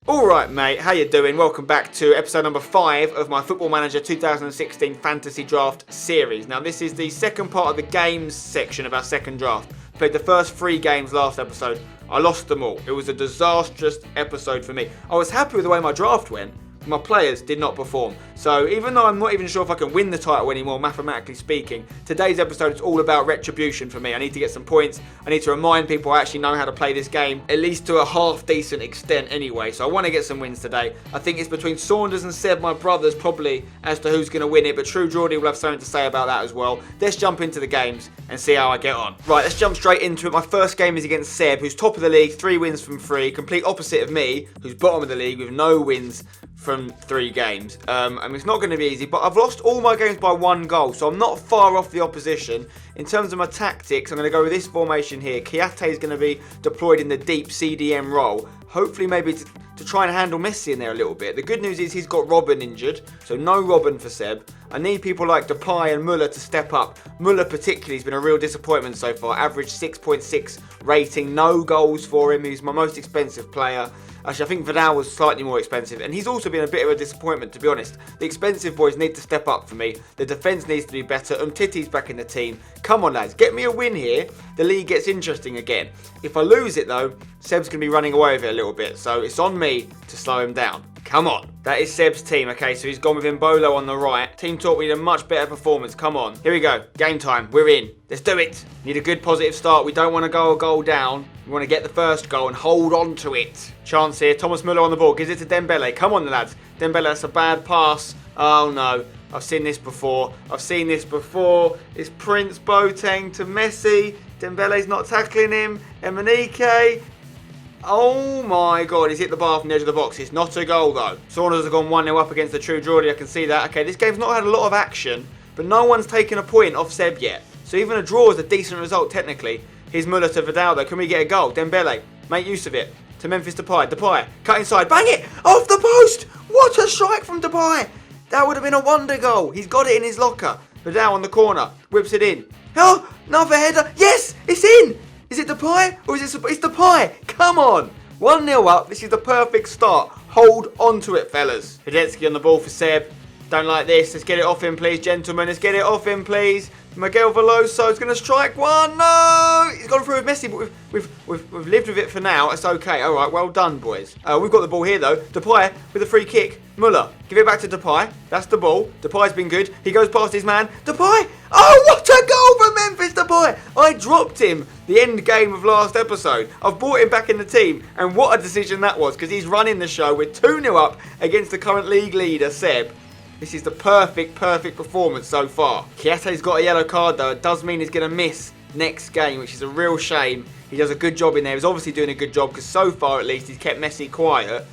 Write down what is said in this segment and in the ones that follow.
Alright mate, how you doing? Welcome back to episode number 5 of my Football Manager 2016 Fantasy Draft series. Now this is the second part of the games section of our second draft. Played the first 3 games last episode. I lost them all. It was a disastrous episode for me. I was happy with the way my draft went. My players did not perform. So even though I'm not even sure if I can win the title anymore, mathematically speaking, today's episode is all about retribution for me. I need to get some points. I need to remind people I actually know how to play this game, at least to a half decent extent anyway. So I want to get some wins today. I think it's between Saunders and Seb, my brothers, probably as to who's going to win it. But True Geordie will have something to say about that as well. Let's jump into the games and see how I get on. Right, let's jump straight into it. My first game is against Seb, who's top of the league, 3 wins from 3. Complete opposite of me, who's bottom of the league with no wins from 3 games. It's not going to be easy, but I've lost all my games by 1 goal, so I'm not far off the opposition. In terms of my tactics, I'm going to go with this formation here. Kiate is going to be deployed in the deep CDM role, hopefully maybe to try and handle Messi in there a little bit. The good news is he's got Robin injured, so no Robin for Seb. I need people like Depay and Muller to step up. Muller particularly has been a real disappointment so far. Average 6.6 rating, no goals for him. He's my most expensive player. Actually, I think Vidal was slightly more expensive, and he's also been a bit of a disappointment, to be honest. The expensive boys need to step up for me. The defence needs to be better. Umtiti's back in the team. Come on, lads, get me a win here. The league gets interesting again. If I lose it, though, Seb's going to be running away with it a little bit, so it's on me to slow him down. Come on. That is Seb's team. Okay, so he's gone with Mbolo on the right. Team talk, we need a much better performance. Come on. Here we go. Game time. We're in. Let's do it. Need a good positive start. We don't want to go a goal down. We want to get the first goal and hold on to it. Chance here. Thomas Muller on the ball. Gives it to Dembele. Come on, lads. Dembele, that's a bad pass. Oh, no. I've seen this before. It's Prince Boateng to Messi. Dembele's not tackling him. Emenike. Oh my god, he's hit the bar from the edge of the box. It's not a goal though. Saunders have gone 1-0 up against the True Geordie, I can see that. Okay, this game's not had a lot of action, but no one's taken a point off Seb yet. So even a draw is a decent result technically. Here's Muller to Vidal though. Can we get a goal? Dembele, make use of it. To Memphis Depay. Depay, cut inside, bang it! Off the post! What a strike from Depay! That would have been a wonder goal. He's got it in his locker. Vidal on the corner, whips it in. Oh, another header. Yes, it's in! Is it Depay or is it... It's Depay! Come on! 1-0 up. This is the perfect start. Hold on to it, fellas. Hidetsky on the ball for Seb. Don't like this. Let's get it off him, please, gentlemen. Let's get it off him, please. Miguel Veloso is going to strike one. No! He's gone through with Messi, but we've lived with it for now. It's okay. All right, well done, boys. We've got the ball here, though. Depay with a free kick. Muller, give it back to Depay. That's the ball. Depay's been good. He goes past his man. Depay! Oh, what a goal from Memphis Depay! I dropped him the end game of last episode. I've brought him back in the team, and what a decision that was, because he's running the show. We're 2-0 up against the current league leader, Seb. This is the perfect performance so far. Kiate's got a yellow card though. It does mean he's going to miss next game, which is a real shame. He does a good job in there. He's obviously doing a good job because so far at least he's kept Messi quiet.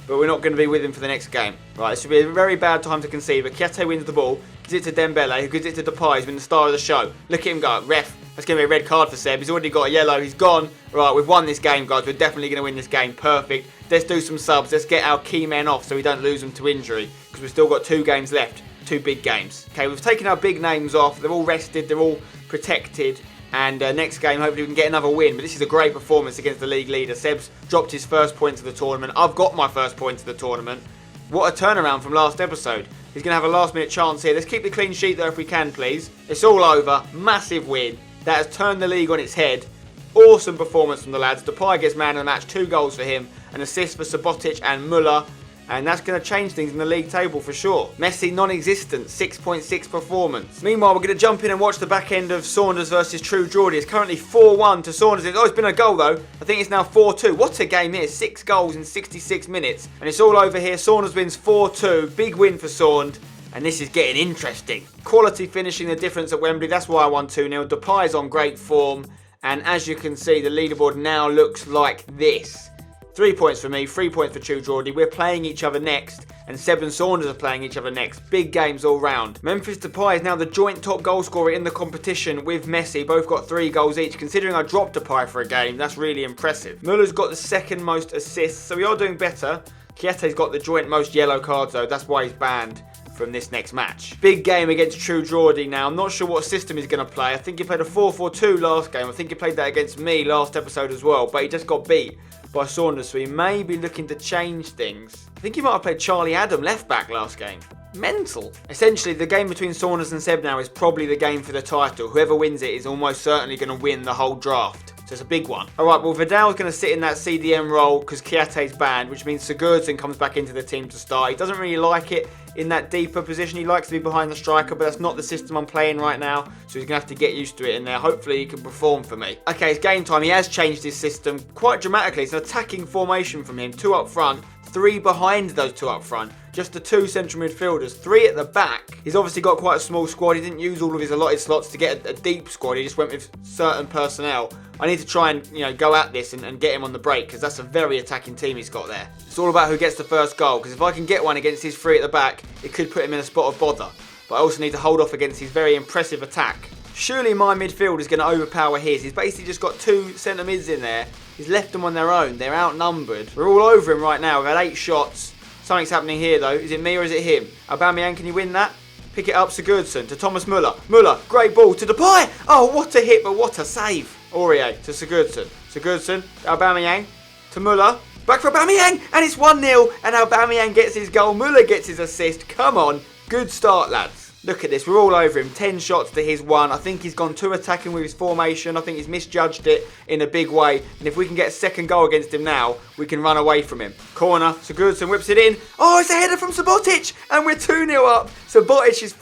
But we're not going to be with him for the next game. Right, this should be a very bad time to concede. But Kiate wins the ball, gives it to Dembele, who gives it to Depay, who's been the star of the show. Look at him go. Ref, that's going to be a red card for Seb. He's already got a yellow. He's gone. Right, we've won this game, guys. We're definitely going to win this game. Perfect. Let's do some subs. Let's get our key men off so we don't lose them to injury. Because we've still got 2 games left. 2 big games. Okay, we've taken our big names off. They're all rested. They're all protected. And next game, hopefully we can get another win. But this is a great performance against the league leader. Seb's dropped his first point of the tournament. I've got my first point of the tournament. What a turnaround from last episode. He's going to have a last-minute chance here. Let's keep the clean sheet, though, if we can, please. It's all over. Massive win. That has turned the league on its head. Awesome performance from the lads. Depay gets man of the match. 2 goals for him. An assist for Subotic and Muller. And that's going to change things in the league table for sure. Messi non-existent, 6.6 performance. Meanwhile, we're going to jump in and watch the back end of Saunders versus True Geordie. It's currently 4-1 to Saunders. Oh, it's been a goal though. I think it's now 4-2. What a game it is. 6 goals in 66 minutes. And it's all over here. Saunders wins 4-2. Big win for Saund. And this is getting interesting. Quality finishing the difference at Wembley. That's why I won 2-0. Depay's on great form. And as you can see, the leaderboard now looks like this. 3 points for me, 3 points for True Geordie. We're playing each other next, and Seb and Saunders are playing each other next. Big games all round. Memphis Depay is now the joint top goal scorer in the competition with Messi. Both got 3 goals each. Considering I dropped Depay for a game, that's really impressive. Muller's got the second most assists, so we are doing better. Kiate's got the joint most yellow cards though. That's why he's banned from this next match. Big game against True Geordie now. I'm not sure what system he's going to play. I think he played a 4-4-2 last game. I think he played that against me last episode as well, but he just got beat by Saunders, so he may be looking to change things. I think he might have played Charlie Adam left back last game. Mental. Essentially, the game between Saunders and Seb now is probably the game for the title. Whoever wins it is almost certainly going to win the whole draft. So it's a big one. Alright, well Vidal's going to sit in that CDM role because Kiate's banned, which means Sigurdsson comes back into the team to start. He doesn't really like it in that deeper position. He likes to be behind the striker, but that's not the system I'm playing right now. So he's going to have to get used to it in there. Hopefully he can perform for me. Okay, it's game time. He has changed his system quite dramatically. It's an attacking formation from him. 2 up front, 3 behind those 2 up front. Just the 2 central midfielders, 3 at the back. He's obviously got quite a small squad. He didn't use all of his allotted slots to get a deep squad. He just went with certain personnel. I need to try and go at this and get him on the break because that's a very attacking team he's got there. It's all about who gets the first goal because if I can get one against his 3 at the back, it could put him in a spot of bother. But I also need to hold off against his very impressive attack. Surely my midfield is going to overpower his. He's basically just got 2 centre mids in there. He's left them on their own. They're outnumbered. We're all over him right now. We've had 8 shots. Something's happening here though. Is it me or is it him? Aubameyang, can you win that? Pick it up, Sigurdsson to Thomas Muller. Muller, great ball to Depay. Oh, what a hit, but what a save. Aurier to Sigurdsson. Sigurdsson, Aubameyang to Muller. Back for Aubameyang, and it's 1-0. And Aubameyang gets his goal. Muller gets his assist. Come on, good start, lads. Look at this, we're all over him. 10 shots to his 1. I think he's gone too attacking with his formation. I think he's misjudged it in a big way. And if we can get a second goal against him now, we can run away from him. Corner, Sigurdsson whips it in. Oh, it's a header from Subotic. And we're 2-0 up. Subotic is...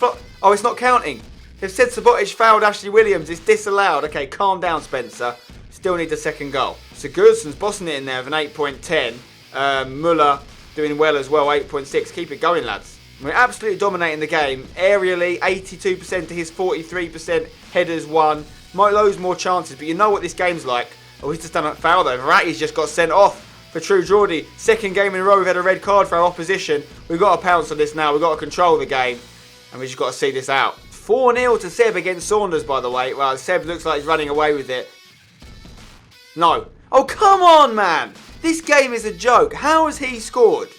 Oh, it's not counting. They've said Subotic fouled Ashley Williams. It's disallowed. Okay, calm down, Spencer. Still need the second goal. Sigurdsson's bossing it in there with an 8.10. Muller doing well as well, 8.6. Keep it going, lads. We're absolutely dominating the game. Aerially, 82% to his 43%. Headers 1. Loads more chances, but you know what this game's like. Oh, he's just done a foul though. Verratti's just got sent off for True Geordie. Second game in a row we've had a red card for our opposition. We've got to pounce on this now. We've got to control the game. And we've just got to see this out. 4-0 to Seb against Saunders, by the way. Well, Seb looks like he's running away with it. No. Oh, come on, man. This game is a joke. How has he scored?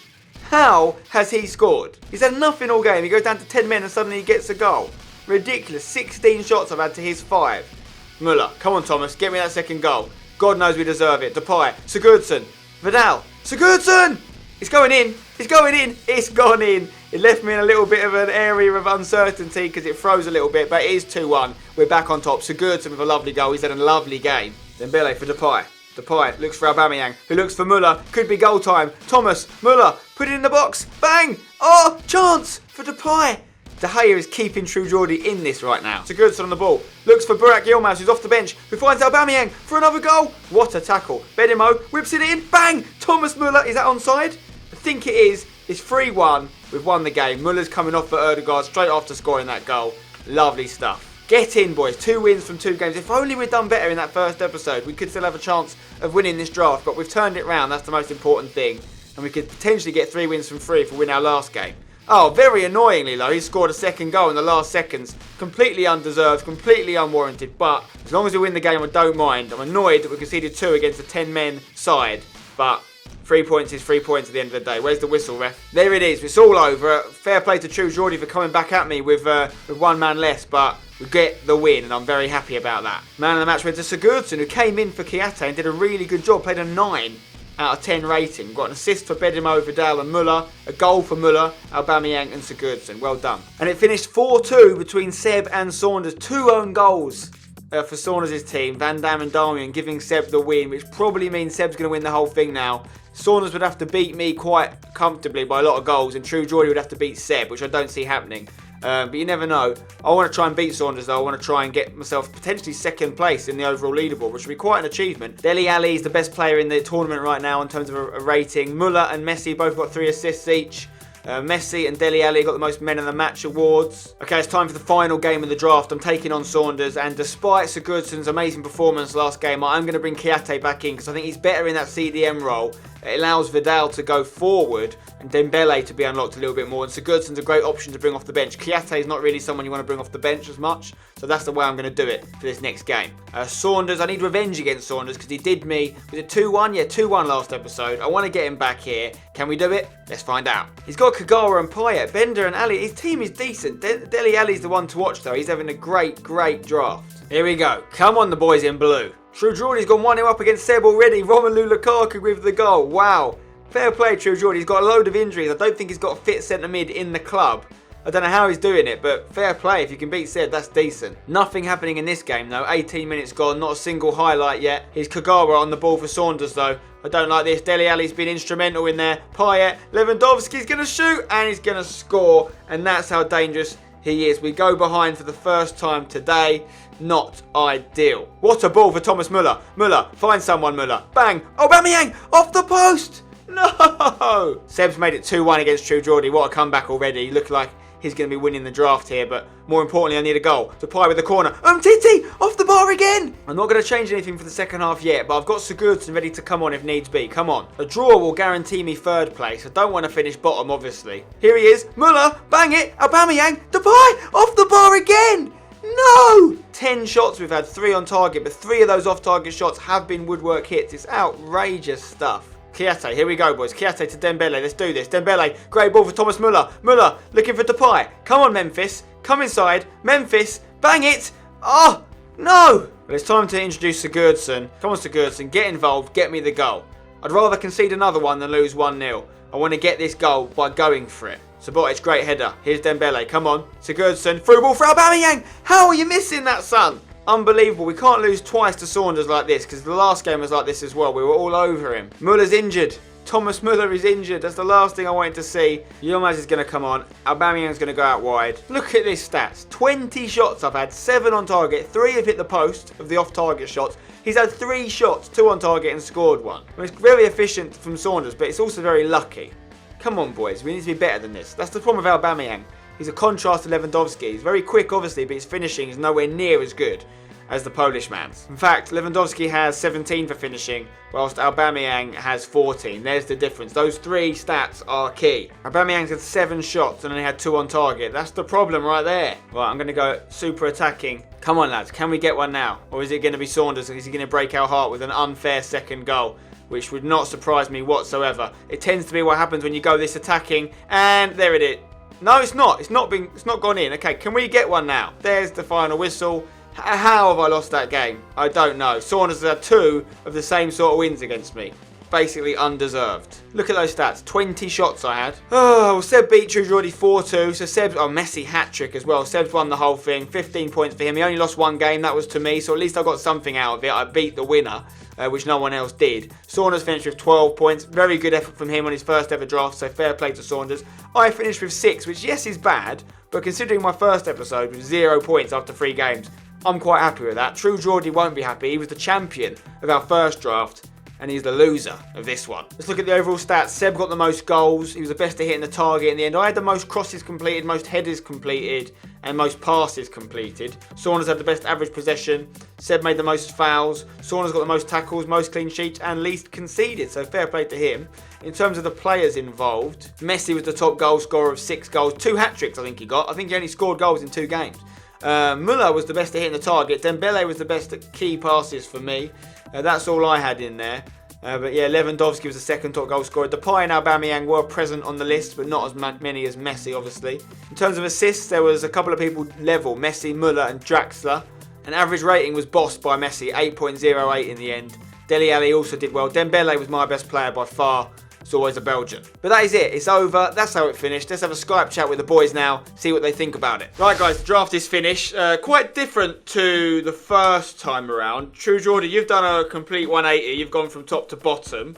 How has he scored? He's had nothing all game. He goes down to 10 men and suddenly he gets a goal. Ridiculous. 16 shots I've had to his 5. Muller. Come on, Thomas. Get me that second goal. God knows we deserve it. Depay. Sigurdsson. Vidal. Sigurdsson! It's going in. It's going in. It's gone in. It left me in a little bit of an area of uncertainty because it froze a little bit, but it is 2-1. We're back on top. Sigurdsson with a lovely goal. He's had a lovely game. Dembele for Depay. Depay looks for Aubameyang, who looks for Muller. Could be goal time. Thomas, Muller, put it in the box. Bang! Oh, chance for Depay. De Gea is keeping True Geordie in this right now. Sigurdsson on the ball. Looks for Burak Yilmaz, who's off the bench, who finds Aubameyang for another goal. What a tackle. Bedimo whips it in. Bang! Thomas Muller. Is that onside? I think it is. It's 3-1. We've won the game. Muller's coming off for Ødegaard straight after scoring that goal. Lovely stuff. Get in, boys. 2 wins from 2 games. If only we'd done better in that first episode, we could still have a chance of winning this draft, but we've turned it round. That's the most important thing. And we could potentially get 3 wins from 3 if we win our last game. Oh, very annoyingly, though, he scored a second goal in the last seconds. Completely undeserved, completely unwarranted, but as long as we win the game, I don't mind. I'm annoyed that we conceded 2 against a 10-men side, but 3 points is 3 points at the end of the day. Where's the whistle, ref? There it is. It's all over. Fair play to True Geordie for coming back at me with 1 man less, but we get the win, and I'm very happy about that. Man of the match went to Sigurdsson, who came in for Kiate and did a really good job. Played a 9 out of 10 rating. Got an assist for Bedimo, Vidal and Muller. A goal for Muller, Aubameyang and Sigurdsson. Well done. And it finished 4-2 between Seb and Saunders. 2 own goals for Saunders' team. Van Dam and Darmian giving Seb the win, which probably means Seb's going to win the whole thing now. Saunders would have to beat me quite comfortably by a lot of goals, and True Geordie would have to beat Seb, which I don't see happening. But you never know. I want to try and beat Saunders though. I want to try and get myself potentially 2nd place in the overall leaderboard, which would be quite an achievement. Dele Alli is the best player in the tournament right now in terms of a rating. Muller and Messi both got 3 assists each. Messi and Dele Alli got the most men of the match awards. Okay, it's time for the final game of the draft. I'm taking on Saunders, and despite Sigurdsson's amazing performance last game, I'm going to bring Kiate back in because I think he's better in that CDM role. It allows Vidal to go forward and Dembele to be unlocked a little bit more, and Sigurdsson's a great option to bring off the bench. Kiate is not really someone you want to bring off the bench as much, so that's the way I'm going to do it for this next game. Saunders, I need revenge against Saunders because he did me, was it 2-1? Yeah, 2-1 last episode. I want to get him back here. Can we do it? Let's find out. He's got Kagawa and Payet, Bender and Ali. His team is decent. Dele Alli's the one to watch though. He's having a great draft. Here we go. Come on, the boys in blue. True Geordie's gone 1-0 up against Seb already. Romelu Lukaku with the goal. Wow. Fair play, True Geordie. He's got a load of injuries. I don't think he's got a fit centre mid in the club. I don't know how he's doing it, but fair play. If you can beat Seb, that's decent. Nothing happening in this game, though. 18 minutes gone. Not a single highlight yet. Here's Kagawa on the ball for Saunders, though. I don't like this. Dele Alli's been instrumental in there. Payet. Lewandowski's going to shoot, and he's going to score. And that's how dangerous he is. We go behind for the first time today. Not ideal. What a ball for Thomas Müller. Müller, find someone, Müller. Bang. Aubameyang, off the post. No. Seb's made it 2-1 against True Geordie. What a comeback already. Look like he's going to be winning the draft here, but more importantly, I need a goal. Depay with the corner. Titi, off the bar again. I'm not going to change anything for the second half yet, but I've got Sigurdsson ready to come on if needs be. Come on. A draw will guarantee me third place. I don't want to finish bottom, obviously. Here he is. Müller, bang it. Aubameyang, Depay, off the bar again. No! 10 shots we've had, 3 on target, but 3 of those off-target shots have been woodwork hits. It's outrageous stuff. Kiate, here we go, boys. Kiate to Dembele. Let's do this. Dembele, great ball for Thomas Müller. Müller, looking for Depay. Come on, Memphis. Come inside. Memphis, bang it. Oh, no. But it's time to introduce Sigurdsson. Come on, Sigurdsson, get involved. Get me the goal. I'd rather concede another one than lose 1-0. I want to get this goal by going for it. Subotic, great header. Here's Dembele. Come on. Sigurdsson, through ball for Aubameyang. How are you missing that, son? Unbelievable. We can't lose twice to Saunders like this, because the last game was like this as well. We were all over him. Müller's injured. Thomas Müller is injured. That's the last thing I wanted to see. Yilmaz is going to come on. Aubameyang's going to go out wide. Look at this stats. 20 shots I've had. 7 on target. 3 have hit the post of the off-target shots. He's had 3 shots, 2 on target and scored 1. I mean, it's very efficient from Saunders, but it's also very lucky. Come on, boys. We need to be better than this. That's the problem with Aubameyang. He's a contrast to Lewandowski. He's very quick, obviously, but his finishing is nowhere near as good as the Polish man's. In fact, Lewandowski has 17 for finishing, whilst Aubameyang has 14. There's the difference. Those 3 stats are key. Aubameyang's had 7 shots and only had 2 on target. That's the problem right there. Right, I'm going to go super attacking. Come on, lads. Can we get one now? Or is it going to be Saunders? Is he going to break our heart with an unfair second goal? Which would not surprise me whatsoever. It tends to be what happens when you go this attacking. And there it is. No, it's not. It's not gone in. Okay, can we get one now? There's the final whistle. How have I lost that game? I don't know. Saunders has had 2 of the same sort of wins against me. Basically undeserved. Look at those stats. 20 shots I had. Oh, well, Seb beat True Geordie 4-2. So Seb's, Messi hat-trick as well. Seb's won the whole thing. 15 points for him. He only lost 1 game. That was to me. So at least I got something out of it. I beat the winner, which no one else did. Saunders finished with 12 points. Very good effort from him on his first ever draft. So fair play to Saunders. I finished with 6, which yes is bad. But considering my first episode with 0 points after 3 games, I'm quite happy with that. True Geordie won't be happy. He was the champion of our first draft, and he's the loser of this one. Let's look at the overall stats. Seb got the most goals. He was the best at hitting the target in the end. I had the most crosses completed, most headers completed, and most passes completed. Saunders had the best average possession. Seb made the most fouls. Saunders got the most tackles, most clean sheets, and least conceded. So fair play to him. In terms of the players involved, Messi was the top goal scorer of 6 goals. 2 hat-tricks I think he got. I think he only scored goals in 2 games. Müller was the best at hitting the target. Dembele was the best at key passes for me. That's all I had in there. But yeah, Lewandowski was the second top goal scorer. Depay and Aubameyang were present on the list, but not as many as Messi, obviously. In terms of assists, there was a couple of people level. Messi, Müller and Draxler. An average rating was bossed by Messi, 8.08 in the end. Dele Alli also did well. Dembele was my best player by far. It's always a Belgian. But that is it. It's over. That's how it finished. Let's have a Skype chat with the boys now. See what they think about it. Right, guys. The draft is finished. Quite different to the first time around. True Geordie, you've done a complete 180. You've gone from top to bottom.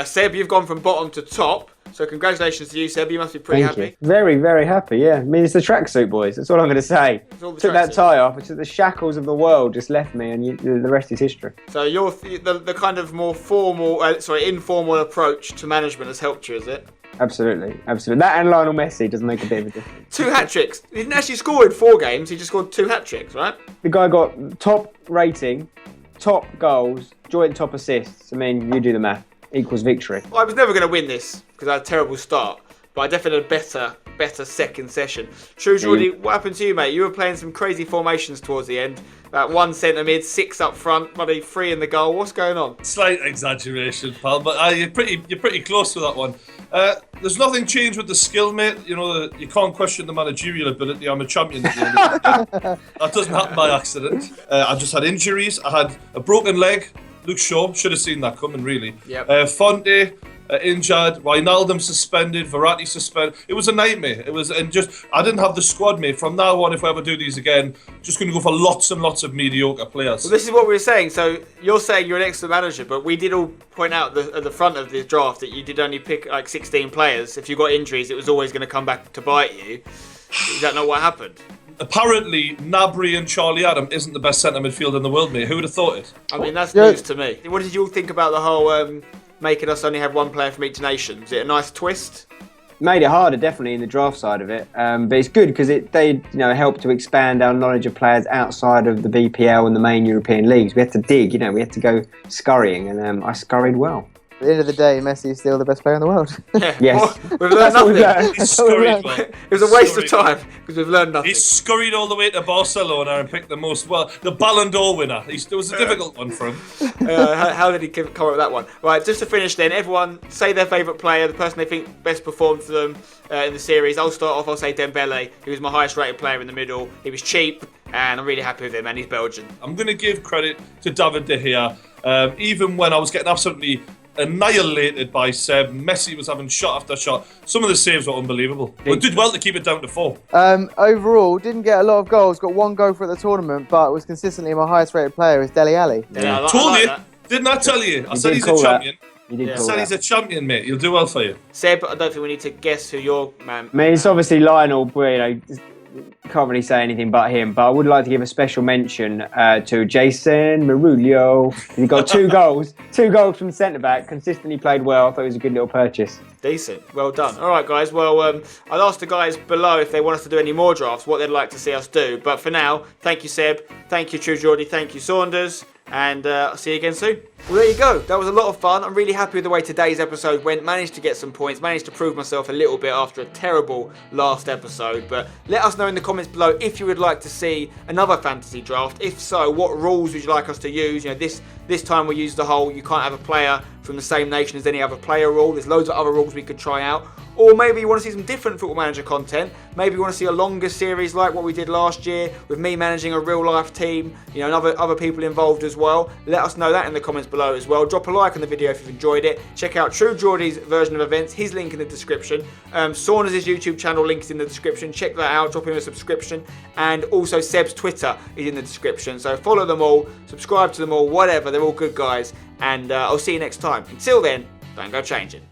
Seb, you've gone from bottom to top. So congratulations to you, Seb. You must be pretty happy. Very, very happy, yeah. I mean, it's the tracksuit, boys. That's all I'm going to say. Took that tie off. It's the shackles of the world just left me, and the rest is history. So you're the kind of more informal approach to management has helped you, is it? Absolutely, absolutely. That and Lionel Messi does make a bit of a difference. 2 hat-tricks. He didn't actually score in 4 games. He just scored 2 hat-tricks, right? The guy got top rating, top goals, joint top assists. I mean, you do the math. Equals victory. Well, I was never going to win this because I had a terrible start, but I definitely had a better second session. True Geordie, what happened to you, mate? You were playing some crazy formations towards the end. About 1 centre mid, 6 up front, bloody 3 in the goal. What's going on? Slight exaggeration, pal, but you're pretty close to that one. There's nothing changed with the skill, mate. You know, you can't question the managerial ability. I'm a champion at the end of the day. That doesn't happen by accident. I just had injuries. I had a broken leg. Luke Shaw, should have seen that coming, really. Yep. Fonte, injured. Wijnaldum suspended. Verratti suspended. It was a nightmare. I didn't have the squad, mate. From now on, if I ever do these again, just going to go for lots and lots of mediocre players. Well, this is what we were saying. So you're saying you're an excellent manager, but we did all point out at the front of the draft that you did only pick like 16 players. If you got injuries, it was always going to come back to bite you. Is that not what happened? Apparently, Gnabry and Charlie Adam isn't the best centre midfielder in the world, mate. Who would have thought it? I mean, that's news to me. What did you all think about the whole making us only have one player from each nation? Was it a nice twist? Made it harder, definitely, in the draft side of it. But it's good because they helped to expand our knowledge of players outside of the BPL and the main European leagues. We had to dig, we had to go scurrying, and I scurried well. At the end of the day, Messi is still the best player in the world. Yeah. Yes. Well, we've learned nothing. He scurried well. It was a waste of time because we've learned nothing. He scurried all the way to Barcelona and picked the Ballon d'Or winner. It was a difficult one for him. How did he come up with that one? Right, just to finish then, everyone say their favourite player, the person they think best performed for them in the series. I'll start off, I'll say Dembele. He was my highest rated player in the middle. He was cheap and I'm really happy with him, and he's Belgian. I'm going to give credit to David De Gea. Even when I was getting absolutely annihilated by Seb, Messi was having shot after shot. Some of the saves were unbelievable. We did well to keep it down to 4. Overall, didn't get a lot of goals. Got 1 goal for the tournament, but was consistently my highest rated player is Dele Alli. Yeah, I Told like you, that. didn't I tell you? I said he's a champion. I said he's a champion, mate. He'll do well for you. Seb, I don't think we need to guess who your man. I mean, it's obviously Lionel, can't really say anything but him, but I would like to give a special mention to Jason Marulio. He got 2 goals, 2 goals from centre-back, consistently played well. I thought it was a good little purchase. Decent, well done. All right, guys, well, I'll ask the guys below if they want us to do any more drafts, what they'd like to see us do. But for now, thank you, Seb, thank you, True Geordie, thank you, Saunders, and I'll see you again soon. Well, there you go. That was a lot of fun. I'm really happy with the way today's episode went. Managed to get some points, managed to prove myself a little bit after a terrible last episode. But let us know in the comments below if you would like to see another fantasy draft. If so, what rules would you like us to use? This time we used the whole you can't have a player from the same nation as any other player rule. There's loads of other rules we could try out. Or maybe you want to see some different Football Manager content. Maybe you want to see a longer series like what we did last year with me managing a real life team, and other people involved as well. Let us know that in the comments below as well. Drop a like on the video if you've enjoyed it. Check out True Geordie's version of events, his link in the description. Saunders' YouTube channel link is in the description. Check that out, drop him a subscription. And also Seb's Twitter is in the description. So follow them all, subscribe to them all, whatever. They're all good guys. And I'll see you next time. Until then, don't go changing.